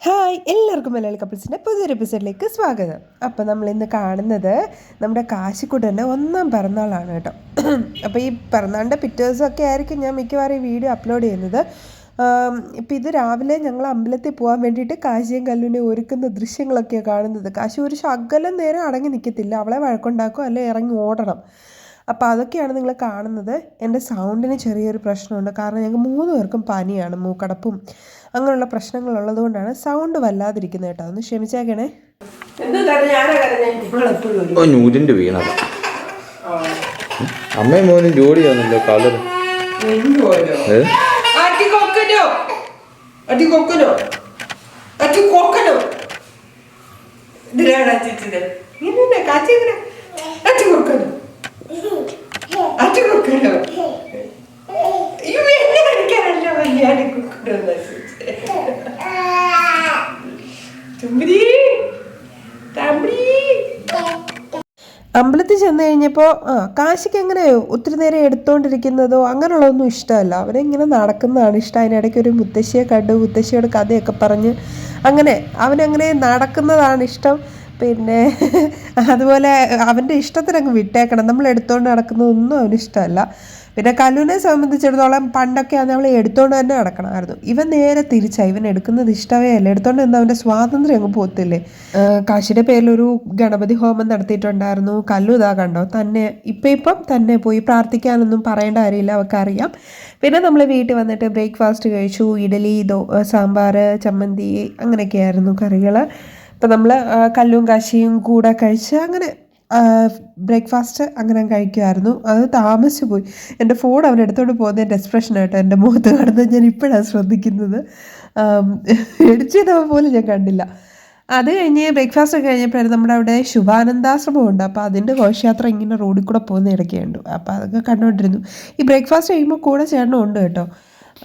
Hi, എല്ലാവർക്കും മലയാളി കപ്പിൾസിൻ്റെ പുതിയൊരു എപ്പിസോഡിലേക്ക് സ്വാഗതം. അപ്പോൾ നമ്മളിന്ന് കാണുന്നത് നമ്മുടെ കാശിക്കുട്ടൻ്റെ 1ാം പിറന്നാളാണ് കേട്ടോ. അപ്പോൾ ഈ പിറന്നാളിൻ്റെ പിക്ചേഴ്സൊക്കെ ആയിരിക്കും ഞാൻ മിക്കവാറും ഈ വീഡിയോ അപ്ലോഡ് ചെയ്യുന്നത്. ഇപ്പോൾ ഇത് രാവിലെ ഞങ്ങൾ അമ്പലത്തിൽ പോകാൻ വേണ്ടിയിട്ട് കാശിയും കല്ലുവിനെ ഒരുക്കുന്ന ദൃശ്യങ്ങളൊക്കെയാണ് കാണുന്നത്. കാശി ഒരു ശകലം നേരം അടങ്ങി നിൽക്കത്തില്ല, അവളെ വഴക്കുണ്ടാക്കും അല്ലെങ്കിൽ ഇറങ്ങി ഓടണം. അപ്പോൾ അതൊക്കെയാണ് നിങ്ങൾ കാണുന്നത്. എൻ്റെ സൗണ്ടിന് ചെറിയൊരു പ്രശ്നമുണ്ട്, കാരണം ഞങ്ങൾക്ക് 3 പേർക്കും പനിയാണ്, മൂക്കടപ്പും അങ്ങനെയുള്ള പ്രശ്നങ്ങളുള്ളത് കൊണ്ടാണ് സൗണ്ട് വല്ലാതിരിക്കുന്നത് കേട്ടോ. ഒന്ന് ക്ഷമിച്ചേക്കണേ. നൂലിൻ്റെ വീണത് അമ്മയും മോനും ജോഡിയാണല്ലോ കളർ. അമ്പലത്തിൽ ചെന്ന് കഴിഞ്ഞപ്പോൾ കാശിക്ക് അങ്ങനെ ഒത്തിരി നേരം എടുത്തുകൊണ്ടിരിക്കുന്നതോ അങ്ങനെയുള്ളതൊന്നും ഇഷ്ടമല്ല. അവനെ ഇങ്ങനെ നടക്കുന്നതാണ് ഇഷ്ടം. അതിനിടയ്ക്ക് ഒരു മുത്തശ്ശിയെ കണ്ടു, മുത്തശ്ശിയോട് കഥയൊക്കെ പറഞ്ഞ് അങ്ങനെ അവനങ്ങനെ നടക്കുന്നതാണ് ഇഷ്ടം. പിന്നെ അതുപോലെ അവൻ്റെ ഇഷ്ടത്തിനങ്ങ് വിട്ടേക്കണം, നമ്മൾ എടുത്തുകൊണ്ട് നടക്കുന്നതൊന്നും അവന് ഇഷ്ടമല്ല. പിന്നെ കല്ലുവിനെ സംബന്ധിച്ചിടത്തോളം പണ്ടൊക്കെ അത് നമ്മൾ എടുത്തുകൊണ്ട് തന്നെ നടക്കണമായിരുന്നു. ഇവൻ നേരെ തിരിച്ചായി, ഇവൻ എടുക്കുന്നത് ഇഷ്ടമേ അല്ല. എടുത്തുകൊണ്ട് എന്താ അവൻ്റെ സ്വാതന്ത്ര്യം അങ്ങ് പോത്തില്ലേ. കാശിയുടെ പേരിലൊരു ഗണപതി ഹോമം നടത്തിയിട്ടുണ്ടായിരുന്നു. കല്ലു ഇതാ കണ്ടോ, തന്നെ ഇപ്പം തന്നെ പോയി പ്രാർത്ഥിക്കാനൊന്നും പറയേണ്ട കാര്യമില്ല, അവൾക്കറിയാം. പിന്നെ നമ്മൾ വീട്ടിൽ വന്നിട്ട് ബ്രേക്ക്ഫാസ്റ്റ് കഴിച്ചു. ഇഡലി, സാമ്പാർ, ചമ്മന്തി അങ്ങനെയൊക്കെയായിരുന്നു കറികൾ. അപ്പം നമ്മൾ കല്ലും കാശിയും കൂടെ കഴിച്ച് അങ്ങനെ ബ്രേക്ക്ഫാസ്റ്റ് അങ്ങനെ കഴിക്കുമായിരുന്നു. അത് താമസിച്ചു പോയി. എൻ്റെ ഫോൺ അവൻ എടുത്തോണ്ട് പോകുന്നതിൻ്റെ എക്സ്പ്രഷനായിട്ട് എൻ്റെ മുഖത്ത് കാണുന്നത് ഞാൻ ഇപ്പോഴാണ് ശ്രദ്ധിക്കുന്നത്. എഡിറ്റ് പോലും ഞാൻ കണ്ടില്ല. അത് കഴിഞ്ഞ് ബ്രേക്ക്ഫാസ്റ്റ് കഴിഞ്ഞപ്പോഴായിരുന്നു നമ്മുടെ അവിടെ ശുഭാനന്ദാശ്രമമുണ്ട്. അപ്പോൾ അതിൻ്റെ ഘോഷയാത്ര ഇങ്ങനെ റോഡിൽ കൂടെ പോകുന്ന ഇടയ്ക്കുണ്ട്. അപ്പോൾ അതൊക്കെ കണ്ടുകൊണ്ടിരുന്നു. ഈ ബ്രേക്ക്ഫാസ്റ്റ് കഴിയുമ്പോൾ കൂടെ ചേട്ടനും ഉണ്ട് കേട്ടോ.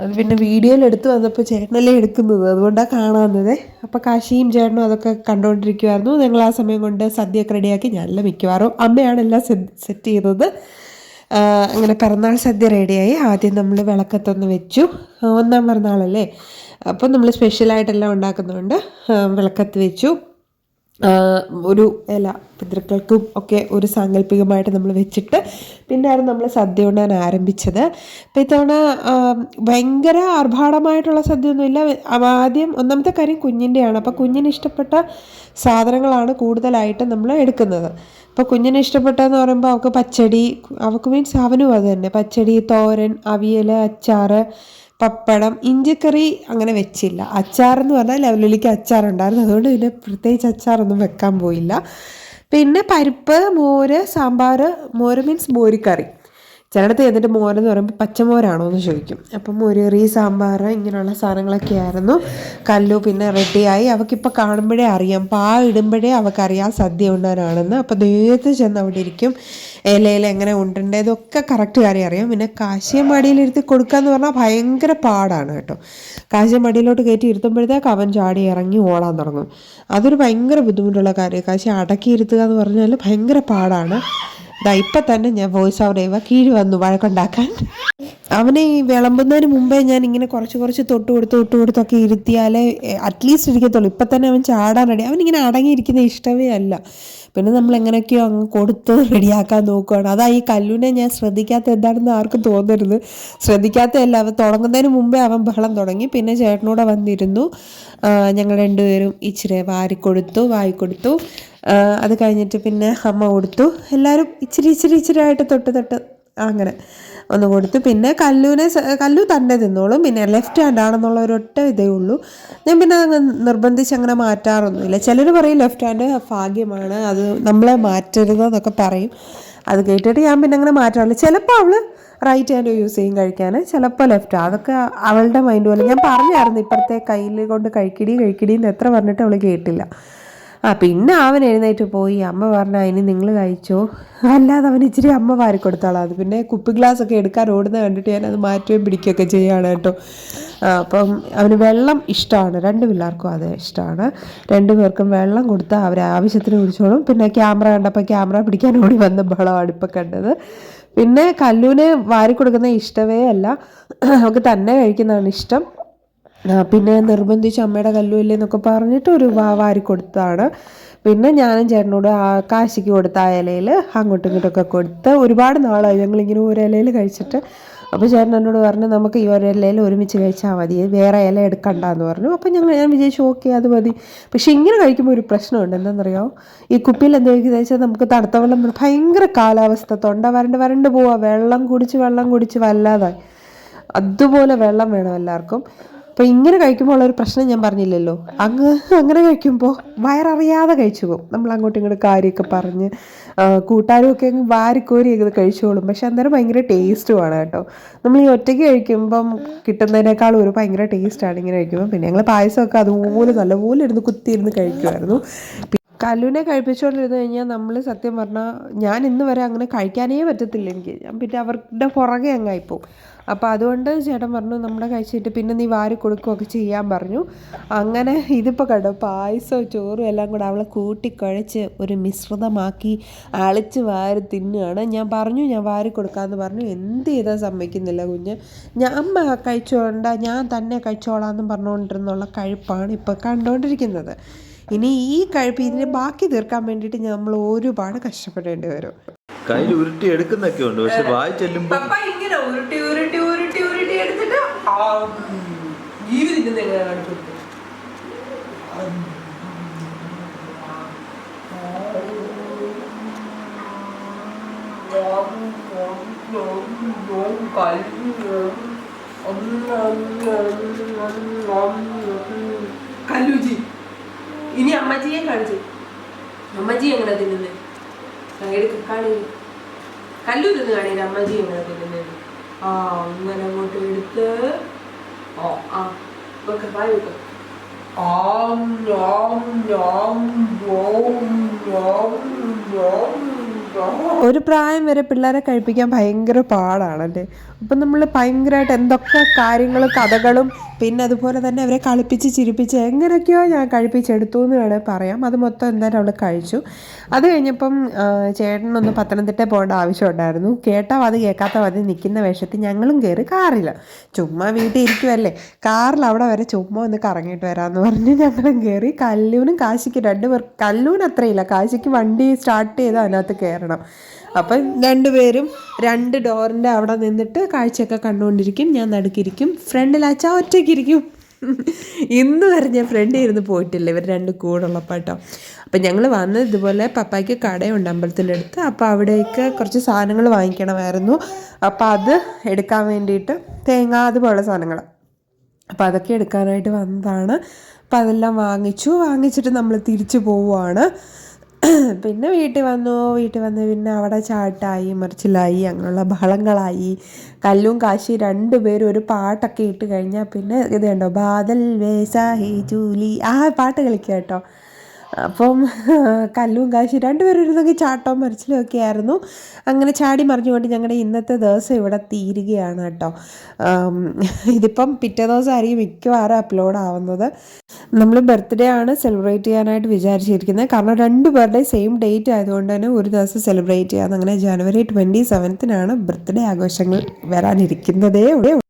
അത് പിന്നെ വീഡിയോയിൽ എടുത്തു വന്നപ്പോൾ ചേട്ടനല്ലേ എടുക്കുന്നത്, അതുകൊണ്ടാണ് കാണാവുന്നത്. അപ്പോൾ കാശിയും ചേട്ടനും അതൊക്കെ കണ്ടുകൊണ്ടിരിക്കുമായിരുന്നു. ഞങ്ങൾ ആ സമയം കൊണ്ട് സദ്യയൊക്കെ റെഡിയാക്കി. ഞാനല്ല, മിക്കവാറും അമ്മയാണ് എല്ലാം സെറ്റ് ചെയ്തത്. അങ്ങനെ പിറന്നാൾ സദ്യ റെഡിയായി. ആദ്യം നമ്മൾ വിളക്കത്തൊന്ന് വെച്ചു. 1ാം പിറന്നാളല്ലേ, അപ്പം നമ്മൾ സ്പെഷ്യലായിട്ടെല്ലാം ഉണ്ടാക്കുന്നുണ്ട്. വിളക്കത്ത് വെച്ചു. ഒരു ഇല പിതൃക്കൾക്കും ഒക്കെ ഒരു സാങ്കല്പികമായിട്ട് നമ്മൾ വെച്ചിട്ട് പിന്നെയാണ് നമ്മൾ സദ്യ ഉണ്ണാൻ ആരംഭിച്ചത്. അപ്പോൾ ഇത്തവണ ഭയങ്കര ആർഭാടമായിട്ടുള്ള സദ്യയൊന്നുമില്ല. ആദ്യം ഒന്നാമത്തെ കാര്യം കുഞ്ഞിൻ്റെയാണ്. അപ്പോൾ കുഞ്ഞിന് ഇഷ്ടപ്പെട്ട സാധനങ്ങളാണ് കൂടുതലായിട്ട് നമ്മൾ എടുക്കുന്നത്. അപ്പോൾ കുഞ്ഞിന് ഇഷ്ടപ്പെട്ടതെന്ന് പറയുമ്പോൾ അവൾക്ക് പച്ചടി, അവൾക്ക് മീൻസ് അവനും അത് തന്നെ, പച്ചടി, തോരൻ, അവിയൽ, അച്ചാർ, പപ്പടം, ഇഞ്ചിക്കറി അങ്ങനെ വെച്ചില്ല. അച്ചാറെന്ന് പറഞ്ഞാൽ ലെവലിലേക്ക് അച്ചാറുണ്ടായിരുന്നു, അതുകൊണ്ട് പിന്നെ പ്രത്യേകിച്ച് അച്ചാറൊന്നും വെക്കാൻ പോയില്ല. പിന്നെ പരിപ്പ്, മോര്, സാമ്പാർ. മോര് മീൻസ് മോരിക്കറി. ചിലയിടത്ത് എന്നിട്ട് മോരെന്ന് പറയുമ്പോൾ പച്ചമോരാണോ എന്ന് ചോദിക്കും. അപ്പം മോരുകറി, സാമ്പാർ, ഇങ്ങനെയുള്ള സാധനങ്ങളൊക്കെ ആയിരുന്നു. കല്ലു പിന്നെ റെഡിയായി. അവൾക്കിപ്പോൾ കാണുമ്പോഴേ അറിയാം, ഇടുമ്പോഴേ അവൾക്കറിയാം സദ്യ ഉണ്ണാനാണെന്ന്. അപ്പോൾ നേരത്തെ ചെന്ന് അവിടെ ഇരിക്കും. ഇലയിൽ എങ്ങനെ ഉണ്ടേതൊക്കെ കറക്റ്റ് കാര്യം അറിയാം. പിന്നെ കാശിയെ മടിയിലിരുത്തി കൊടുക്കാന്ന് പറഞ്ഞാൽ ഭയങ്കര പാടാണ് കേട്ടോ. കാശിയെ മടിയിലോട്ട് കയറ്റി ഇരുത്തുമ്പോഴത്തേക്ക് അവൻ ചാടി ഇറങ്ങി ഓടാൻ തുടങ്ങും. അതൊരു ഭയങ്കര ബുദ്ധിമുട്ടുള്ള കാര്യം. കാശി അടക്കി ഇരുത്തുക എന്ന് പറഞ്ഞാൽ ഭയങ്കര പാടാണ്. ഇപ്പം തന്നെ ഞാൻ വോയിസ് ഓവർ ചെയ്യുക, കീഴ് വന്നു വഴക്കുണ്ടാക്കാൻ. അവനെ ഈ വിളമ്പുന്നതിന് മുമ്പേ ഞാൻ ഇങ്ങനെ കുറച്ച് തൊട്ട് കൊടുത്തൊക്കെ ഇരുത്തിയാലേ അറ്റ്ലീസ്റ്റ് ഇരിക്കത്തുള്ളൂ. ഇപ്പം തന്നെ അവൻ ചാടാൻ റെഡി. അവനിങ്ങനെ അടങ്ങിയിരിക്കുന്ന ഇഷ്ടമേ അല്ല. പിന്നെ നമ്മൾ എങ്ങനെയൊക്കെയോ അങ്ങ് കൊടുത്ത് റെഡിയാക്കാൻ നോക്കുകയാണ്. അതാ ഈ കല്ലുവിനെ ഞാൻ ശ്രദ്ധിക്കാത്ത എന്താണെന്ന് ആർക്കും തോന്നരുത്. ശ്രദ്ധിക്കാത്തതല്ല, അവൻ തുടങ്ങുന്നതിന് മുമ്പേ അവൻ ബഹളം തുടങ്ങി. പിന്നെ ചേട്ടനോടെ വന്നിരുന്നു. ഞങ്ങൾ രണ്ടുപേരും ഇച്ചിരി വായിക്കൊടുത്തു. അത് കഴിഞ്ഞിട്ട് പിന്നെ അമ്മ കൊടുത്തു. എല്ലാവരും ഇച്ചിരി ആയിട്ട് തൊട്ട് അങ്ങനെ ഒന്ന് കൊടുത്തു. പിന്നെ കല്ലു തന്നെ തിന്നോളും. പിന്നെ ലെഫ്റ്റ് ഹാൻഡ് ആണെന്നുള്ള ഒരൊറ്റ ഇതേ ഉള്ളൂ. ഞാൻ പിന്നെ നിർബന്ധിച്ച് അങ്ങനെ മാറ്റാറൊന്നുമില്ല. ചിലർ പറയും ലെഫ്റ്റ് ഹാൻഡ് ഭാഗ്യമാണ്, അത് നമ്മളെ മാറ്റരുതെന്നൊക്കെ പറയും. അത് കേട്ടിട്ട് ഞാൻ പിന്നെ അങ്ങനെ മാറ്റാറില്ല. ചിലപ്പോൾ അവൾ റൈറ്റ് ഹാൻഡ് യൂസ് ചെയ്യും കഴിക്കാൻ, ചിലപ്പോൾ ലെഫ്റ്റ്. അതൊക്കെ അവളുടെ മൈൻഡ് പോലെ. ഞാൻ പറഞ്ഞായിരുന്നു ഇപ്പുറത്തെ കയ്യിൽ കൊണ്ട് കഴിക്കടിയെന്ന് എത്ര പറഞ്ഞിട്ട് അവൾ കേട്ടില്ല. പിന്നെ അവൻ എഴുന്നേറ്റ് പോയി. അമ്മ പറഞ്ഞാൽ ഇനി നിങ്ങൾ കഴിച്ചോ, അല്ലാതെ അവൻ ഇച്ചിരി അമ്മ വാരിക്കൊടുത്തോളാം. അത് പിന്നെ കുപ്പി ഗ്ലാസ്സൊക്കെ എടുക്കാൻ ഓടുന്ന കണ്ടിട്ട് ഞാനത് മാറ്റുകയും പിടിക്കുകയൊക്കെ ചെയ്യുകയാണ് കേട്ടോ. അപ്പം അവന് വെള്ളം ഇഷ്ടമാണ്. 2 പിള്ളേർക്കും അത് ഇഷ്ടമാണ്. 2 പേർക്കും വെള്ളം കൊടുത്താൽ അവർ ആവശ്യത്തിന് കുടിച്ചോളും. പിന്നെ ക്യാമറ കണ്ടപ്പോൾ ക്യാമറ പിടിക്കാൻ ഓടി വന്ന ബഹളമാണ് ഇപ്പം കണ്ടത്. പിന്നെ കല്ലുവിന് വാരി കൊടുക്കുന്ന ഇഷ്ടമേ അല്ല, അവൾക്ക് തന്നെ കഴിക്കുന്നതാണ് ഇഷ്ടം. പിന്നെ നിർബന്ധിച്ച് അമ്മയുടെ കല്ലുമില്ലേ എന്നൊക്കെ പറഞ്ഞിട്ട് ഒരു വാരി കൊടുത്തതാണ്. പിന്നെ ഞാനും ചേട്ടനോട് കാശിക്ക് കൊടുത്ത ആ ഇലയിൽ അങ്ങോട്ടും ഇങ്ങോട്ടൊക്കെ കൊടുത്ത് ഒരുപാട് നാളായി ഞങ്ങളിങ്ങനെ ഒരു ഇലയിൽ കഴിച്ചിട്ട്. അപ്പോൾ ചേട്ടൻ എന്നോട് പറഞ്ഞു നമുക്ക് ഈ ഒരു ഇലയിൽ ഒരുമിച്ച് കഴിച്ചാൽ മതി, വേറെ ഇല എടുക്കണ്ടെന്ന് പറഞ്ഞു. അപ്പോൾ ഞാൻ വിചാരിച്ചു ഓക്കെ അത് മതി. പക്ഷേ ഇങ്ങനെ കഴിക്കുമ്പോൾ ഒരു പ്രശ്നമുണ്ട്, എന്താണെന്നറിയാമോ? ഈ കുപ്പിയിൽ എന്താ വെച്ചാൽ നമുക്ക് തണുത്ത വെള്ളം ഭയങ്കര കാലാവസ്ഥ, തൊണ്ട വരണ്ട് പോവാ, വെള്ളം കുടിച്ച് വല്ലാതായി. അതുപോലെ വെള്ളം വേണം എല്ലാവർക്കും. അപ്പോൾ ഇങ്ങനെ കഴിക്കുമ്പോൾ ഉള്ളൊരു പ്രശ്നം ഞാൻ പറഞ്ഞില്ലല്ലോ, അങ്ങനെ കഴിക്കുമ്പോൾ വയററിയാതെ കഴിച്ചു പോകും. നമ്മൾ അങ്ങോട്ടും ഇങ്ങോട്ടും കാര്യമൊക്കെ പറഞ്ഞ് കൂട്ടാരും ഒക്കെ അങ്ങ് വാരിക്കോരി ഇത് കഴിച്ചോളും. പക്ഷെ അന്നേരം ഭയങ്കര ടേസ്റ്റുമാണ് കേട്ടോ. നമ്മൾ ഈ ഒറ്റയ്ക്ക് കഴിക്കുമ്പം കിട്ടുന്നതിനേക്കാളും ഒരു ഭയങ്കര ടേസ്റ്റാണ് ഇങ്ങനെ കഴിക്കുമ്പോൾ. പിന്നെ ഞങ്ങൾ പായസമൊക്കെ അതുപോലെ നല്ലപോലെ ഇരുന്ന് കുത്തിയിരുന്ന് കഴിക്കുമായിരുന്നു. കല്ലുവിനെ കഴിപ്പിച്ചുകൊണ്ടിരുന്ന് കഴിഞ്ഞാൽ നമ്മൾ സത്യം പറഞ്ഞാൽ ഞാൻ ഇന്ന് വരെ അങ്ങനെ കഴിക്കാനേ പറ്റത്തില്ല എനിക്ക്. ഞാൻ പിന്നെ അവരുടെ പുറകെ അങ്ങായിപ്പോവും. അപ്പോൾ അതുകൊണ്ട് ചേട്ടൻ പറഞ്ഞു നമ്മുടെ കഴിച്ചിട്ട് പിന്നെ നീ വാരി കൊടുക്കുകയൊക്കെ ചെയ്യാൻ പറഞ്ഞു. അങ്ങനെ ഇതിപ്പോൾ കണ്ടോ പായസവും ചോറും എല്ലാം കൂടെ അവളെ കൂട്ടിക്കുഴച്ച് ഒരു മിശ്രിതമാക്കി അളിച്ച് വാരി തിന്നുകയാണ്. ഞാൻ വാരി കൊടുക്കാമെന്ന് പറഞ്ഞു. എന്ത് ചെയ്താൽ സമ്മതിക്കുന്നില്ല കുഞ്ഞ്. അമ്മ കഴിച്ചോണ്ട ഞാൻ തന്നെ കഴിച്ചോളാമെന്നും പറഞ്ഞുകൊണ്ടിരുന്നുള്ള കഴിപ്പാണ് ഇപ്പോൾ കണ്ടുകൊണ്ടിരിക്കുന്നത്. ഇനി ഈ കഴിപ്പ് ഇതിനെ ബാക്കി തീർക്കാൻ വേണ്ടിയിട്ട് നമ്മൾ ഒരുപാട് കഷ്ടപ്പെടേണ്ടി വരും. കയ്യിൽ ഉരുട്ടി എടുക്കുന്നൊക്കെ ഉണ്ട്, പക്ഷെ വായി ചെല്ലുമ്പോ ഇങ്ങനെ ഉരുട്ടി എടുത്തിട്ട് ജീവിതം കല്ലുജി ഇനി അമ്മജിയെ കാണിച്ചു. അമ്മജി എങ്ങനെ തിന്നുന്നത് കല്ലു തിന്ന് കാണിയില്ല. അമ്മജി എങ്ങനെ തിന്നുന്നത് അങ്ങനെ അങ്ങോട്ട് എടുത്ത് വായി വെക്ക. ഒരു പ്രായം വരെ പിള്ളേരെ കഴിപ്പിക്കാൻ ഭയങ്കര പാടാണല്ലേ. അപ്പം നമ്മൾ ഭയങ്കരമായിട്ട് എന്തൊക്കെ കാര്യങ്ങളും കഥകളും പിന്നെ അതുപോലെ തന്നെ അവരെ കളിപ്പിച്ച് ചിരിപ്പിച്ച് എങ്ങനെയൊക്കെയോ ഞാൻ കഴിപ്പിച്ചെടുത്തു എന്ന് വേണേൽ പറയാം. അത് മൊത്തം എന്തായാലും അവൾ കഴിച്ചു. അത് കഴിഞ്ഞപ്പം ചേട്ടനൊന്ന് പത്തനംതിട്ട പോകേണ്ട ആവശ്യമുണ്ടായിരുന്നു. കേട്ടാൽ അത് കേൾക്കാത്ത മതി നിൽക്കുന്ന വേഷത്തിൽ ഞങ്ങളും കയറി കാറിൽ. ചുമ്മാ വീട്ടിൽ ഇരിക്കുമല്ലേ, കാറിൽ അവിടെ വരെ ചുമ്മാ ഒന്ന് കറങ്ങിയിട്ട് വരാമെന്ന് പറഞ്ഞ് ഞങ്ങളും കയറി. കല്ലൂനും കാശിക്ക് കല്ലൂന് അത്രയില്ല, കാശിക്ക് വണ്ടി സ്റ്റാർട്ട് ചെയ്ത് അതിനകത്ത് കയറണം. അപ്പം രണ്ടുപേരും 2 ഡോറിൻ്റെ അവിടെ നിന്നിട്ട് കാഴ്ചയൊക്കെ കണ്ടുകൊണ്ടിരിക്കും. ഞാൻ നടുക്കിരിക്കും, ഫ്രണ്ടിൽ അച്ഛാ ഒറ്റയ്ക്കിരിക്കും. ഇന്ന് വരെ ഞാൻ ഫ്രണ്ടിൽ ഇരുന്ന് പോയിട്ടില്ല, ഇവർ 2 കൂടുള്ളപ്പോൾ കേട്ടോ. അപ്പം ഞങ്ങൾ വന്ന് ഇതുപോലെ പപ്പായ്ക്ക് കടയുണ്ട് അമ്പലത്തിൻ്റെ അടുത്ത്. അപ്പോൾ അവിടേക്ക് കുറച്ച് സാധനങ്ങൾ വാങ്ങിക്കണമായിരുന്നു. അപ്പോൾ അത് എടുക്കാൻ വേണ്ടിയിട്ട് തേങ്ങ അതുപോലുള്ള സാധനങ്ങൾ, അപ്പോൾ അതൊക്കെ എടുക്കാനായിട്ട് വന്നതാണ്. അപ്പോൾ അതെല്ലാം വാങ്ങിച്ചിട്ട് നമ്മൾ തിരിച്ചു പോവുകയാണ്. പിന്നെ വീട്ടിൽ വന്ന് പിന്നെ അവിടെ ചാട്ടായി മറിച്ചിലായി അങ്ങനെയുള്ള ബഹളങ്ങളായി. കല്ലും കാശി 2 പേരും ഒരു പാട്ടൊക്കെ ഇട്ട് കഴിഞ്ഞാൽ പിന്നെ ഇത് കണ്ടോ ബാദൽ വേസാഹി ജൂലി ആ പാട്ട് കളിക്കുക കേട്ടോ. അപ്പം കല്ലും കാശി 2 പേരും ഇരുന്നെങ്കിൽ ചാട്ടവും മറിച്ചിലും ഒക്കെ ആയിരുന്നു. അങ്ങനെ ചാടി മറിഞ്ഞുകൊണ്ട് ഞങ്ങളുടെ ഇന്നത്തെ ദിവസം ഇവിടെ തീരുകയാണ് കേട്ടോ. ഇതിപ്പം പിറ്റേ ദിവസമായിരിക്കും മിക്കവാറും അപ്ലോഡ് ആവുന്നത്. നമ്മൾ ബർത്ത്ഡേ ആണ് സെലിബ്രേറ്റ് ചെയ്യാനായിട്ട് വിചാരിച്ചിരിക്കുന്നത്. കാരണം 2 പേരുടെ സെയിം ഡേറ്റ് ആയതുകൊണ്ട് തന്നെ ഒരു ദിവസം സെലിബ്രേറ്റ് ചെയ്യാം. അങ്ങനെ ജനുവരി 27-നാണ് ബർത്ത്ഡേ ആഘോഷങ്ങൾ വരാനിരിക്കുന്നതേ ഉള്ളൂ.